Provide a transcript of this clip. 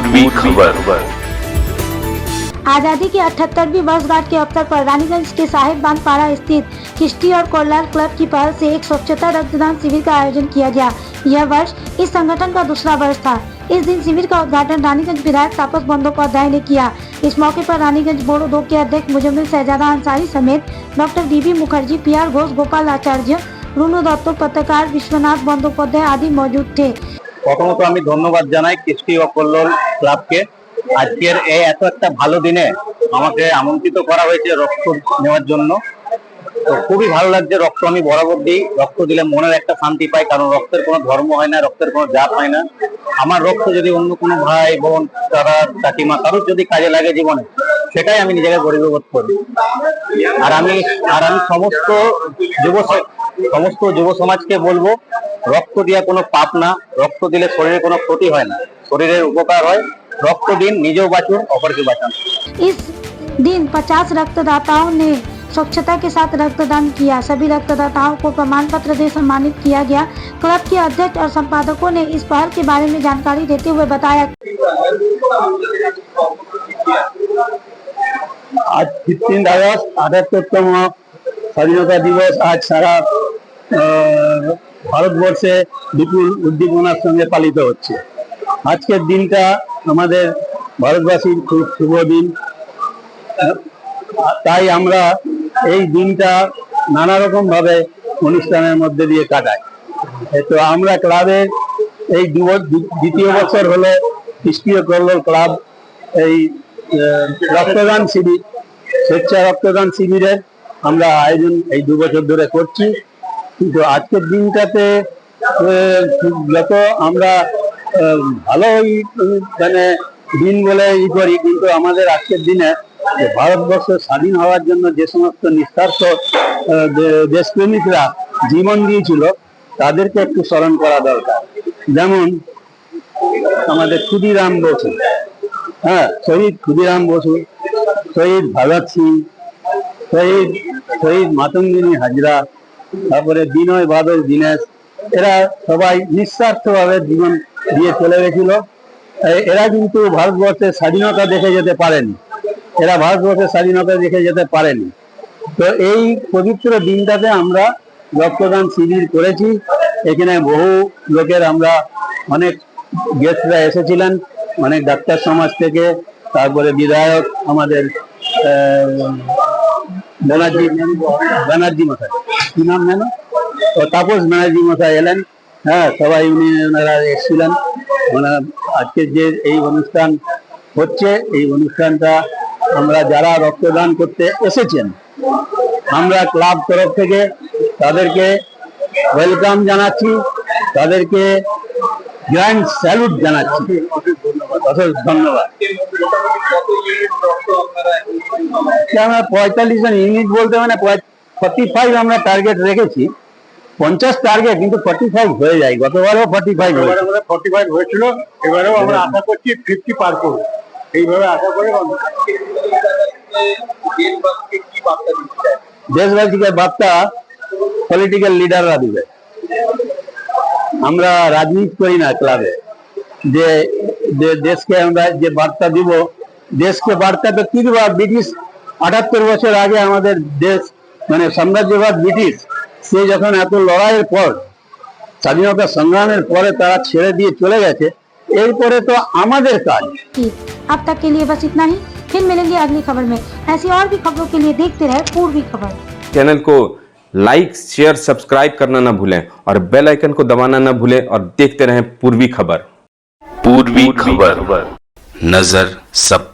पूर्वी खबर। आजादी की 78वीं वर्षगांठ के अवसर पर रानीगंज के साहिब बांधपाड़ा स्थित किश्ती और कोलार क्लब की पहल से एक स्वच्छता रक्तदान शिविर का आयोजन किया गया। यह वर्ष इस संगठन का दूसरा वर्ष था। इस दिन शिविर का उद्घाटन रानीगंज विधायक तापस बंदोपाध्याय ने किया। इस मौके पर रानीगंज बोरो 2 के अध्यक्ष मुजम्मिल शहजादा अंसारी समेत doctor DB Mukherjee, PR Ghosh, Gopal Acharya, Runu Dutt, पत्रकार विश्वनाथ बंदोपाध्याय आदि मौजूद थे। প্রথমত আমি ধন্যবাদ জানাই কৃষ্টি ও কল্লোল ক্লাবকে। আজকের এই এত একটা ভালো দিনে আমাকে আমন্ত্রিত করা হয়েছে রক্ত নেওয়ার জন্য। তো খুবই ভালো লাগছে। রক্ত আমি বরাবর দিই। রক্ত দিলে মনের একটা শান্তি পাই, কারণ রক্তের কোনো ধর্ম হয় না, রক্তের কোনো জাত হয় না। আমার রক্ত যদি অন্য কোনো ভাই বোন, দাদা, কাকিমা কারোর যদি কাজে লাগে জীবনে, সেটাই আমি নিজেকে গর্ববোধ করি। আর আমি সমস্ত যুব সমাজকে বলবো, রক্ত দেওয়া কোনো পাপ না। রক্ত দিলে শরীরে কোনো ক্ষতি হয় না, শরীরের উপকার হয়। রক্ত দিন, নিজেও বাঁচুন, অপরকে বাঁচান। इस दिन 50 रक्तदाताओं ने स्वच्छता के साथ रक्तदान किया। सभी रक्तदाताओं को प्रमाण पत्र दे सम्मानित किया गया। क्लब के अध्यक्ष और संपादकों ने इस पहल के बारे में जानकारी देते हुए बताया। आज 15 अगस्त 78তম স্বাধীনতা দিবস आज সারা ভারতবর্ষে বিপুল উদ্দীপনার সঙ্গে পালিত হচ্ছে। আজকের দিনটা আমাদের ভারতবাসীর খুব শুভ দিন। তাই আমরা এই দিনটা নানা রকম ভাবে অনুষ্ঠানের মধ্যে দিয়ে কাটাই। তো আমরা ক্লাবের এই দ্বিতীয় বছর হলো কৃষ্টি ও কল্লোল ক্লাব এই রক্তদান শিবির, স্বেচ্ছা রক্তদান শিবিরের আমরা আয়োজন এই 2 বছর ধরে করছি। কিন্তু আজকের দিনটাতে যত আমরা ভালোই মানে দিন বলে করি, কিন্তু আমাদের আজকের দিনে ভারতবর্ষ স্বাধীন হওয়ার জন্য যে সমস্ত নিঃস্বার্থ দেশপ্রেমিকরা জীবন দিয়েছিল, তাদেরকে একটু স্মরণ করা দরকার। যেমন আমাদের ক্ষুদিরাম বসু, শহীদ ক্ষুদিরাম বসু, শহীদ ভগৎ সিং, শহীদ মাতঙ্গিনী হাজরা, তারপরে বিনয় বাদল দীনেশ, এরা সবাই নিঃস্বার্থভাবে জীবন দিয়ে চলে গেছিল। এরা কিন্তু ভারতবর্ষের স্বাধীনতা দেখে যেতে পারেনি। তো এই পবিত্র দিনটাতে আমরা রক্তদান শিবির করেছি। এখানে বহু লোকের আমরা অনেক গেস্টরা এসেছিলেন, অনেক ডাক্তার সমাজ থেকে, তারপরে বিধায়ক আমাদের ব্যানার্জি মশাই, কি নাম জানো, তাপস ব্যানার্জি মশাই এলেন। সবাই ওনারা এসেছিলেন। আজকে যে এই অনুষ্ঠান হচ্ছে, এই অনুষ্ঠানটা আমরা যারা রক্তদান করতে এসেছেন, আমরা ক্লাব তরফ থেকে তাদেরকে ওয়েলকাম জানাচ্ছি, তাদেরকে গ্র্যান্ড স্যালুট জানাচ্ছি। অশেষ ধন্যবাদ। আমরা 45 জন ইউনিট বলতে মানে 45 আমরা টার্গেট রেখেছি। 50 টার্গেট, কিন্তু 45 হয়ে যায়। গতবারও 45 হয়েছিল, এবারেও আমরা আশা করছি 50 পার করব। এইভাবে আশা করে দেশবাসীকে বার্তা পলিটিক্যাল লিডাররা দিবে। আমরা রাজনীতি করি না ক্লাবে, যে দেশকে আমরা যে বার্তা দিব, দেশকে বার্তা তো কি দেবো? ব্রিটিশ 78 বছর আগে আমাদের দেশ মানে সাম্রাজ্যবাদ ব্রিটিশ, সে যখন এত লড়াইয়ের পর, স্বাধীনতা সংগ্রামের পরে তারা ছেড়ে দিয়ে চলে গেছে, এরপরে তো আমাদের কাজ। अब तक के लिए बस इतना ही। फिर मिलेंगे अगली खबर में। ऐसी और भी खबरों के लिए देखते रहे पूर्वी खबर। चैनल को लाइक, शेयर, सब्सक्राइब करना ना भूलें और बेल आइकन को दबाना ना भूलें और देखते रहें पूर्वी खबर। पूर्वी खबर, नजर सब